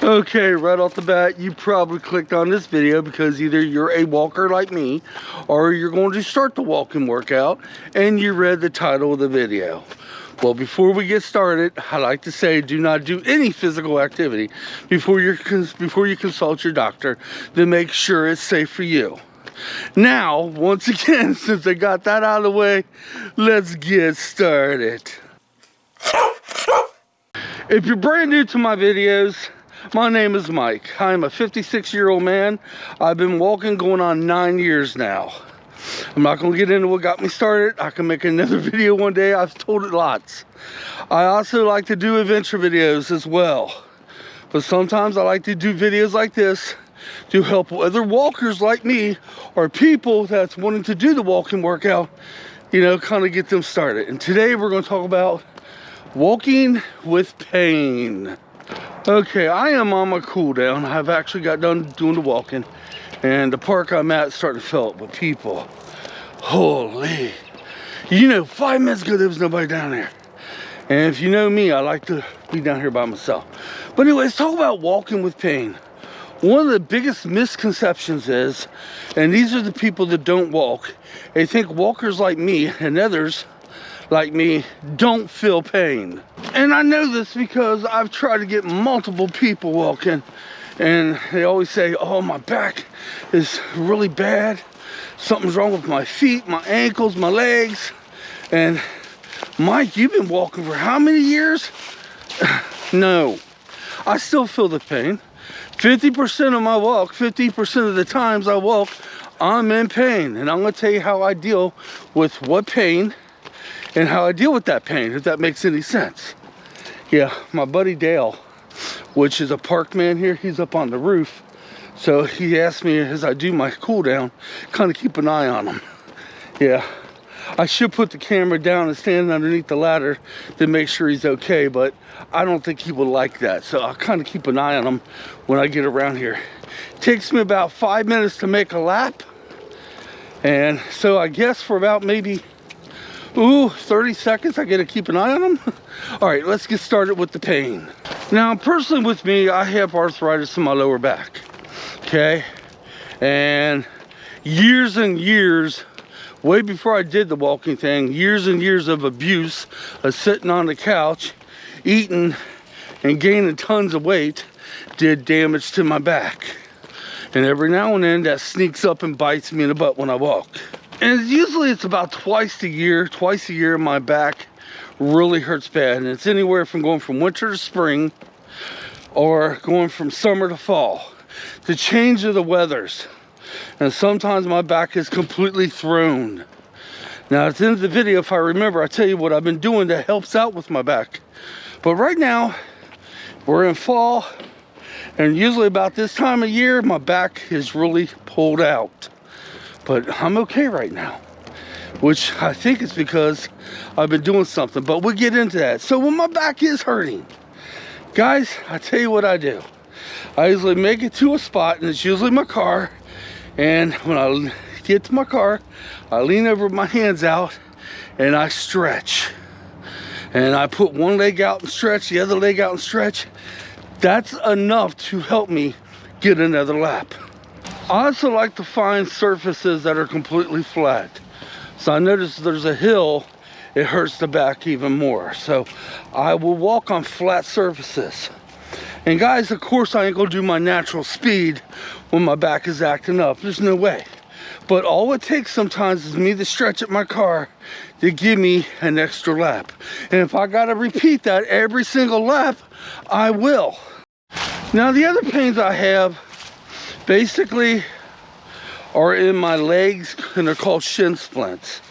Okay, right off the bat, you probably clicked on this video because either you're a walker like me or you're going to start the walking workout and you read the title of the video. Well, before we get started, I like to say do not do any physical activity before you consult your doctor to make sure it's safe for you. Now, once again, since I got that out of the way, let's get started. If you're brand new to my videos, my name is Mike. I'm a 56-year-old man. I've been walking going on 9 years now. I'm not going to get into what got me started. I can make another video one day. I've told it lots. I also like to do adventure videos as well. But sometimes I like to do videos like this to help other walkers like me or people that's wanting to do the walking workout, you know, kind of get them started. And today we're going to talk about walking with pain. Okay, I am on my cool down. I've actually got done doing the walking, and the park I'm at is starting to fill up with people. Holy, you know, 5 minutes ago there was nobody down there. And if you know me, I like to be down here by myself. But anyway, let's talk about walking with pain. One of the biggest misconceptions is, and these are the people that don't walk, they think walkers like me and others like me don't feel pain. And I know this because I've tried to get multiple people walking, and they always say, oh, my back is really bad. Something's wrong with my feet, my ankles, my legs. And Mike, you've been walking for how many years? No, I still feel the pain. 50% of my walk, 50% of the times I walk, I'm in pain. And I'm gonna tell you how I deal with what pain and how I deal with that pain, if that makes any sense. Yeah, my buddy Dale, which is a park man here, he's up on the roof. So he asked me as I do my cool down, kind of keep an eye on him. Yeah, I should put the camera down and stand underneath the ladder to make sure he's okay, but I don't think he would like that. So I'll kind of keep an eye on him when I get around here. It takes me about 5 minutes to make a lap. And so I guess for about maybe 30 seconds, I gotta keep an eye on them. All right, let's get started with the pain. Now, personally with me, I have arthritis in my lower back, okay? And years, way before I did the walking thing, years and years of abuse of sitting on the couch, eating and gaining tons of weight did damage to my back. And every now and then that sneaks up and bites me in the butt when I walk. And usually it's about twice a year my back really hurts bad. And it's anywhere from going from winter to spring or going from summer to fall. The change of the weathers. And sometimes my back is completely thrown. Now at the end of the video, if I remember, I'll tell you what I've been doing that helps out with my back. But right now, we're in fall. And usually about this time of year, my back is really pulled out. But I'm okay right now, which I think is because I've been doing something, but we'll get into that. So when my back is hurting, guys, I tell you what I do. I usually make it to a spot, and it's usually my car. And when I get to my car, I lean over with my hands out and I stretch. And I put one leg out and stretch, the other leg out and stretch. That's enough to help me get another lap. I also like to find surfaces that are completely flat. So I noticed there's a hill, it hurts the back even more. So I will walk on flat surfaces. And guys, of course I ain't gonna do my natural speed when my back is acting up. There's no way. But all it takes sometimes is me to stretch at my car to give me an extra lap. And if I gotta repeat that every single lap, I will. Now the other pains I have basically are in my legs, and they're called shin splints.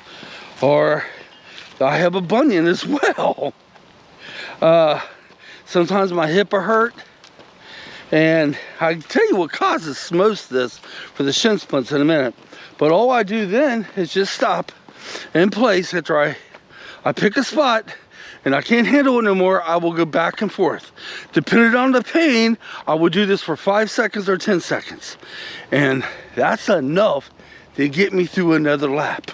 Or I have a bunion as well. Sometimes my hip are hurt. And I can tell you what causes most of this for the shin splints in a minute. But all I do then is just stop in place after I pick a spot and I can't handle it no more. I will go back and forth. Depending on the pain, I will do this for 5 seconds or 10 seconds. And that's enough to get me through another lap.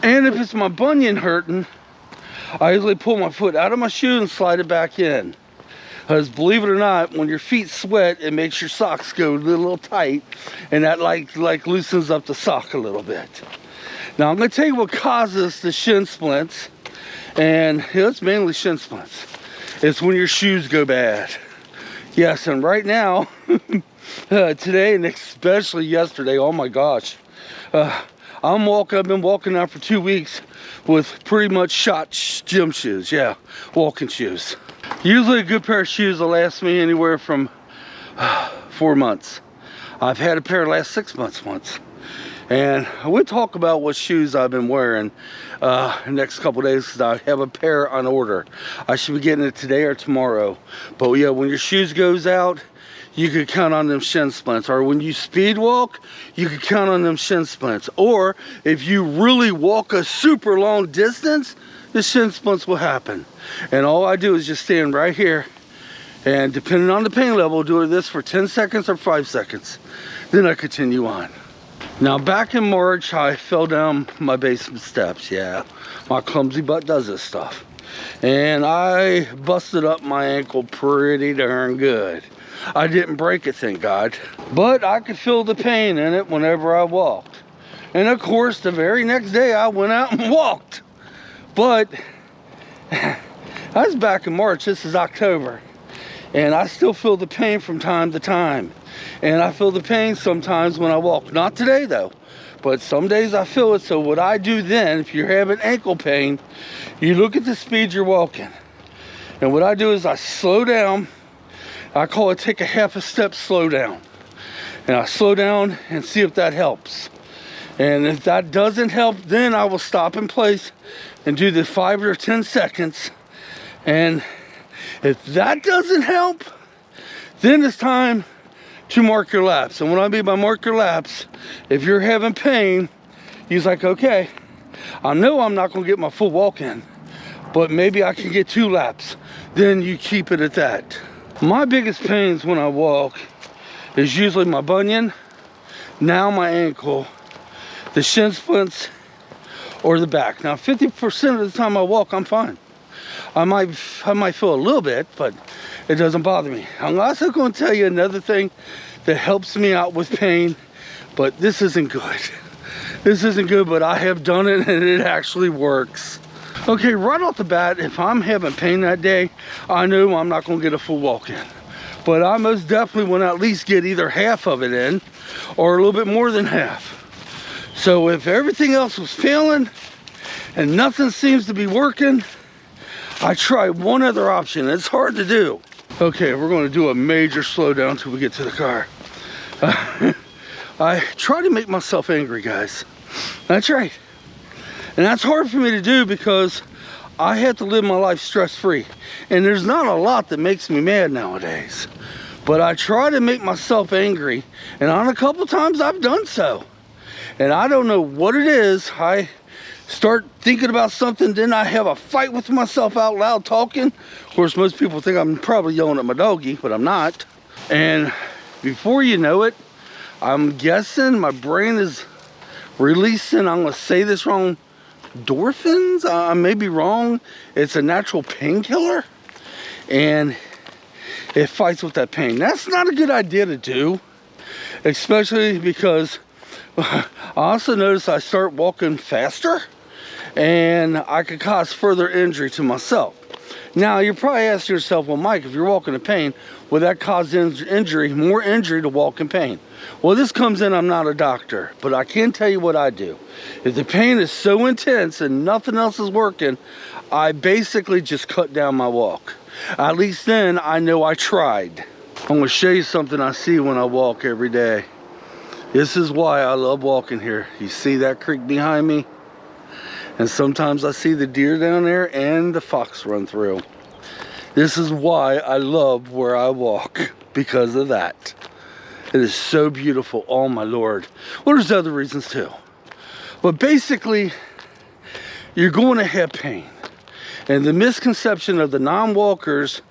And if it's my bunion hurting, I usually pull my foot out of my shoe and slide it back in. Because believe it or not, when your feet sweat, it makes your socks go a little tight, and that like loosens up the sock a little bit. Now I'm going to tell you what causes the shin splints, and it's mainly shin splints. It's when your shoes go bad. Yes, and right now, today and especially yesterday, oh my gosh, I've been walking now for 2 weeks with pretty much shot gym shoes. Yeah, walking shoes. Usually a good pair of shoes will last me anywhere from 4 months. I've had a pair last 6 months once. And I would talk about what shoes I've been wearing the next couple days, because I have a pair on order. I should be getting it today or tomorrow. But yeah, when your shoes goes out, you could count on them shin splints. Or when you speed walk, you could count on them shin splints. Or if you really walk a super long distance, the shin splints will happen. And all I do is just stand right here, and depending on the pain level, do this for 10 seconds or 5 seconds. Then I continue on. Now back in March, I fell down my basement steps. Yeah, my clumsy butt does this stuff. And I busted up my ankle pretty darn good. I didn't break it, thank God. But I could feel the pain in it whenever I walked. And of course, the very next day I went out and walked. But that's back in March, this is October. And I still feel the pain from time to time. And I feel the pain sometimes when I walk. Not today though, but some days I feel it. So what I do then, if you're having ankle pain, you look at the speed you're walking. And what I do is I slow down. I call it take a half a step slow down. And I slow down and see if that helps. And if that doesn't help, then I will stop in place and do the 5 or 10 seconds. And if that doesn't help, then it's time to mark your laps. And what I mean by mark your laps, if you're having pain, he's like, okay, I know I'm not gonna get my full walk in, but maybe I can get 2 laps. Then you keep it at that. My biggest pains when I walk is usually my bunion, now my ankle, the shin splints, or the back. Now 50% of the time I walk, I'm fine. I might feel a little bit, but it doesn't bother me. I'm also going to tell you another thing that helps me out with pain, but this isn't good. This isn't good, but I have done it and it actually works. Okay, right off the bat, if I'm having pain that day, I know I'm not going to get a full walk in. But I most definitely will at least get either half of it in or a little bit more than half. So if everything else was failing and nothing seems to be working, I try one other option. It's hard to do. Okay, we're going to do a major slowdown until we get to the car. I try to make myself angry, guys. That's right. And that's hard for me to do because I have to live my life stress-free. And there's not a lot that makes me mad nowadays. But I try to make myself angry. And on a couple times I've done so. And I don't know what it is. I start thinking about something, then I have a fight with myself out loud talking. Of course, most people think I'm probably yelling at my doggy, but I'm not. And before you know it, I'm guessing my brain is releasing, I'm gonna say this wrong, endorphins? I may be wrong. It's a natural painkiller. And it fights with that pain. That's not a good idea to do. Especially because I also notice I start walking faster and I could cause further injury to myself. Now, you're probably asking yourself, well, Mike, if you're walking in pain, would that cause injury, more injury to walk in pain? Well, this comes in, I'm not a doctor, but I can tell you what I do. If the pain is so intense and nothing else is working, I basically just cut down my walk. At least then I know I tried. I'm gonna show you something I see when I walk every day. This is why I love walking here. You see that creek behind me? And sometimes I see the deer down there and the fox run through. This is why I love where I walk, because of that. It is so beautiful, oh my Lord. Well, there's other reasons too. But basically, you're going to have pain. And the misconception of the non-walkers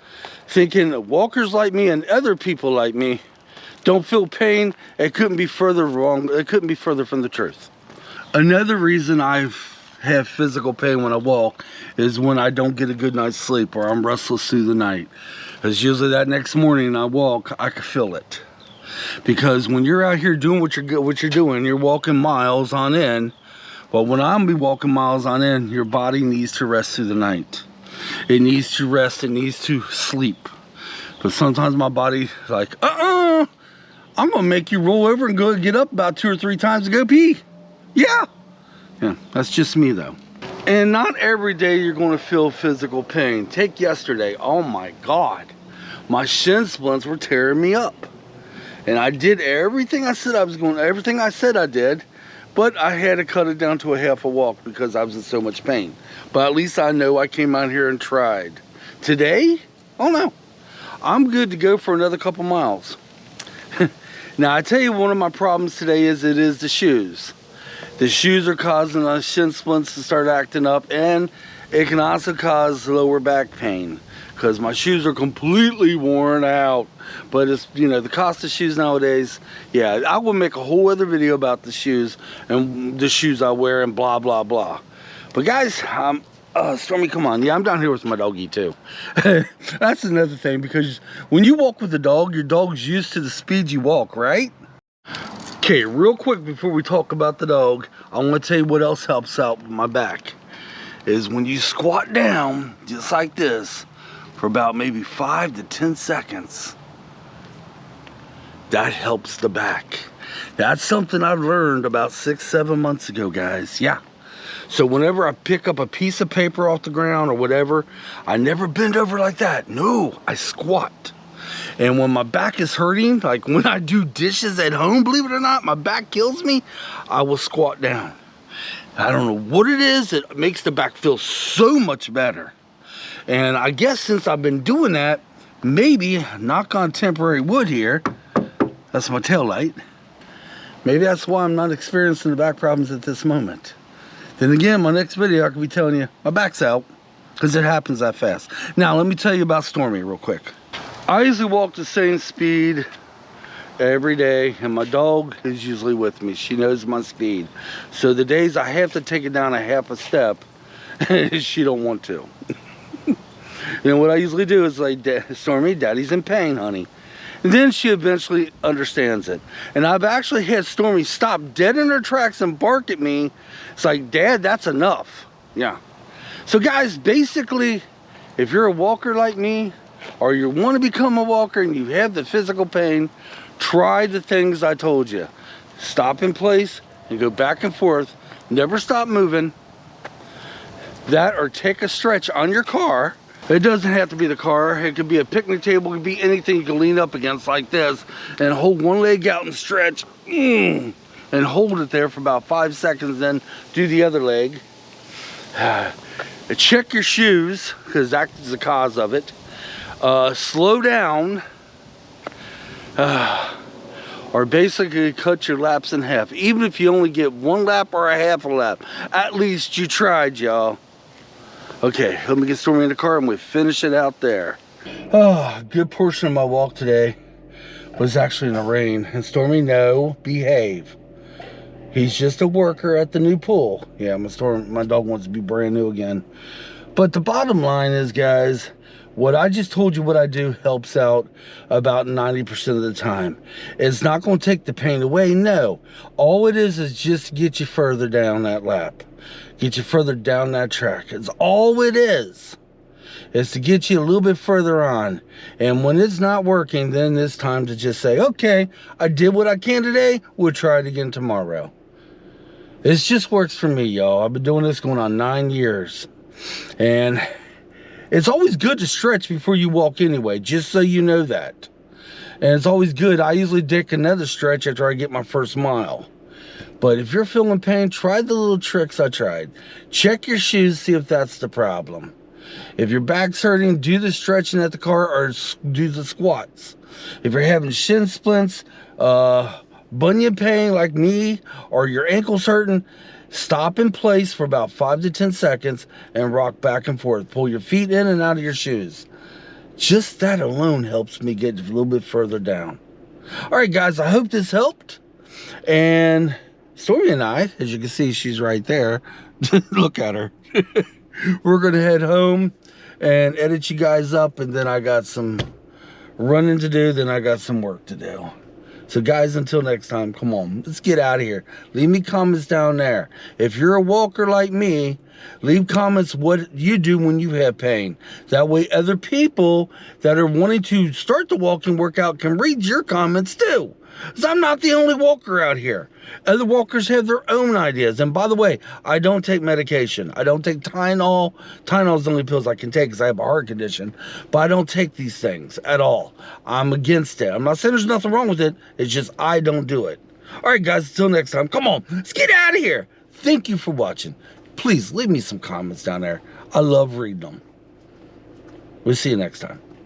thinking that walkers like me and other people like me don't feel pain, it couldn't be further wrong. It couldn't be further from the truth. Another reason I have physical pain when I walk is when I don't get a good night's sleep or I'm restless through the night. Because usually that next morning I walk, I can feel it. Because when you're out here doing what you're doing, you're walking miles on end. But when I'm be walking miles on end, your body needs to rest through the night. It needs to rest, it needs to sleep. But sometimes my body's like, I'm gonna make you roll over and go get up about 2 or 3 times to go pee. Yeah, that's just me though. And not every day you're gonna feel physical pain. Take yesterday, oh my God. My shin splints were tearing me up. And I did everything I said I was going, everything I said I did, but I had to cut it down to a half a walk because I was in so much pain. But at least I know I came out here and tried. Today, oh no, I'm good to go for another couple miles. Now I tell you, one of my problems today is the shoes. The shoes are causing the shin splints to start acting up, and it can also cause lower back pain because my shoes are completely worn out. But it's, you know, the cost of shoes nowadays, yeah, I will make a whole other video about the shoes and the shoes I wear and blah blah blah. But guys, Stormy, come on. Yeah, I'm down here with my doggy too. That's another thing, because when you walk with a dog, your dog's used to the speed you walk, right? Okay, real quick before we talk about the dog, I want to tell you what else helps out with my back. Is when you squat down, just like this, for about maybe 5 to 10 seconds. That helps the back. That's something I've learned about 6-7 months ago, guys. Yeah. So whenever I pick up a piece of paper off the ground or whatever, I never bend over like that. No, I squat. And when my back is hurting, like when I do dishes at home, believe it or not, my back kills me, I will squat down. I don't know what it is, it makes the back feel so much better. And I guess since I've been doing that, maybe, knock on temporary wood here, that's my tail light, maybe that's why I'm not experiencing the back problems at this moment. Then again, my next video I could be telling you my back's out, because it happens that fast. Now let me tell you about Stormy real quick. I usually walk the same speed every day, and my dog is usually with me. She knows my speed. So the days I have to take it down a half a step, she don't want to. You know what I usually do is like, Stormy, Daddy's in pain, honey. And then she eventually understands it. And I've actually had Stormy stop dead in her tracks and bark at me. It's like, Dad, that's enough. Yeah. So guys, basically, if you're a walker like me, or you want to become a walker and you have the physical pain, try the things I told you. Stop in place and go back and forth. Never stop moving. That, or take a stretch on your car. It doesn't have to be the car. It could be a picnic table. It could be anything you can lean up against like this and hold one leg out and stretch. And hold it there for about 5 seconds, then do the other leg. Check your shoes, because that's the cause of it. Slow down. Or basically cut your laps in half. Even if you only get 1 lap or a half a lap, at least you tried, y'all. Okay, let me get Stormy in the car and we finish it out there. Oh, a good portion of my walk today was actually in the rain. And Stormy, no, behave. He's just a worker at the new pool. Yeah, my dog wants to be brand new again. But the bottom line is, guys, what I just told you what I do helps out about 90% of the time. It's not going to take the pain away, no. All it is just get you further down that lap. Get you further down that track. It's all it is. It's to get you a little bit further on. And when it's not working, then it's time to just say, okay, I did what I can today. We'll try it again tomorrow. It just works for me, y'all. I've been doing this going on 9 years. And it's always good to stretch before you walk anyway, just so you know that. And it's always good. I usually take another stretch after I get my first mile. But if you're feeling pain, try the little tricks I tried. Check your shoes, see if that's the problem. If your back's hurting, do the stretching at the car or do the squats. If you're having shin splints, bunion pain like me, or your ankle's hurting, stop in place for about 5 to 10 seconds and rock back and forth. Pull your feet in and out of your shoes. Just that alone helps me get a little bit further down. All right, guys, I hope this helped. And Stormy and I, as you can see, she's right there. Look at her. We're going to head home and edit you guys up, and then I got some running to do, then I got some work to do. So guys, until next time, come on, let's get out of here. Leave me comments down there. If you're a walker like me, leave comments what you do when you have pain. That way other people that are wanting to start the walking workout can read your comments too. Because I'm not the only walker out here. Other walkers have their own ideas. And by the way, I don't take medication. I don't take Tylenol. Tylenol is the only pills I can take because I have a heart condition. But I don't take these things at all. I'm against it. I'm not saying there's nothing wrong with it. It's just I don't do it. All right, guys, until next time. Come on, let's get out of here. Thank you for watching. Please leave me some comments down there. I love reading them. We'll see you next time.